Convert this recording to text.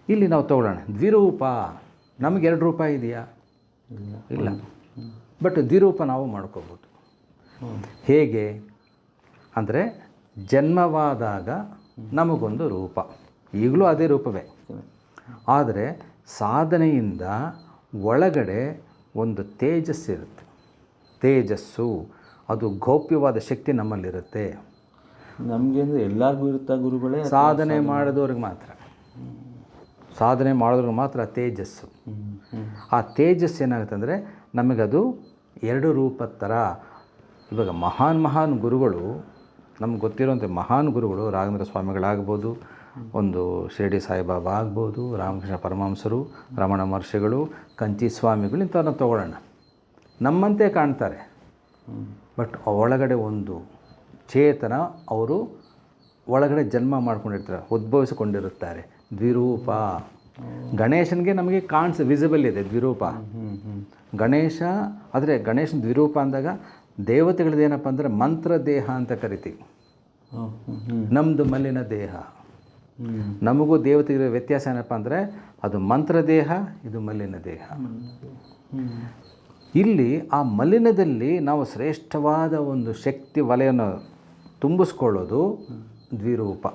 ಇಲ್ಲಿ ನಾವು ತಗೊಳ್ಳೋಣ ದ್ವಿರೂಪ. ನಮಗೆ 2 ರೂಪ ಇದೆಯಾ? ಇಲ್ಲ. ಬಟ್ ದ್ವಿರೂಪ ನಾವು ಮಾಡ್ಕೋಬೋದು. ಹೇಗೆ ಅಂದರೆ ಜನ್ಮವಾದಾಗ ನಮಗೊಂದು ರೂಪ, ಈಗಲೂ ಅದೇ ರೂಪವೇ. ಆದರೆ ಸಾಧನೆಯಿಂದ ಒಳಗಡೆ ಒಂದು ತೇಜಸ್ಸಿರುತ್ತೆ. ತೇಜಸ್ಸು ಅದು ಗೌಪ್ಯವಾದ ಶಕ್ತಿ ನಮ್ಮಲ್ಲಿರುತ್ತೆ. ನಮಗೆ ಅಂದರೆ ಎಲ್ಲರಿಗೂ ಇರುತ್ತಾ ಗುರುಗಳೇ? ಸಾಧನೆ ಮಾಡಿದವ್ರಿಗೆ ಮಾತ್ರ, ಸಾಧನೆ ಮಾಡಿದವ್ರಿಗೆ ಮಾತ್ರ ತೇಜಸ್ಸು. ಆ ತೇಜಸ್ಸು ಏನಾಗುತ್ತೆ ಅಂದರೆ ನಮಗದು 2 ರೂಪದ ಥರ. ಇವಾಗ ಮಹಾನ್ ಗುರುಗಳು, ನಮ್ಗೆ ಗೊತ್ತಿರೋಂಥ ಮಹಾನ್ ಗುರುಗಳು ರಾಘವೇಂದ್ರ ಸ್ವಾಮಿಗಳಾಗ್ಬೋದು, ಒಂದು ಶಿರಡಿ ಸಾಯಿಬಾಬಾ ಆಗ್ಬೋದು, ರಾಮಕೃಷ್ಣ ಪರಮಹಂಸರು, ರಮಣ ಮಹರ್ಷಿಗಳು, ಕಂಚಿ ಸ್ವಾಮಿಗಳು, ಇಂಥವ್ರನ್ನ ತೊಗೊಳ್ಳೋಣ. ನಮ್ಮಂತೆ ಕಾಣ್ತಾರೆ, ಬಟ್ ಒಳಗಡೆ ಒಂದು ಚೇತನ, ಅವರು ಒಳಗಡೆ ಜನ್ಮ ಮಾಡ್ಕೊಂಡಿರ್ತಾರೆ, ಉದ್ಭವಿಸಿಕೊಂಡಿರುತ್ತಾರೆ. ದ್ವಿರೂಪ. ಗಣೇಶನಿಗೆ ನಮಗೆ ವಿಸಿಬಲ್ ಇದೆ ದ್ವಿರೂಪ. ಗಣೇಶ ಆದರೆ ಗಣೇಶನ ದ್ವಿರೂಪ ಅಂದಾಗ ದೇವತೆಗಳದ್ದೇನಪ್ಪ ಅಂದರೆ ಮಂತ್ರ ದೇಹ ಅಂತ ಕರಿತೀವಿ. ನಮ್ಮದು ಮಲ್ಲಿನ ದೇಹ. ನಮಗೂ ದೇವತೆಗಳ ವ್ಯತ್ಯಾಸ ಏನಪ್ಪ ಅಂದರೆ ಅದು ಮಂತ್ರ ದೇಹ, ಇದು ಮಲ್ಲಿನ ದೇಹ. ಇಲ್ಲಿ ಆ ಮಲಿನದಲ್ಲಿ ನಾವು ಶ್ರೇಷ್ಠವಾದ ಒಂದು ಶಕ್ತಿ ವಲಯವನ್ನು ತುಂಬಿಸ್ಕೊಳ್ಳೋದು ದ್ವಿರೂಪ.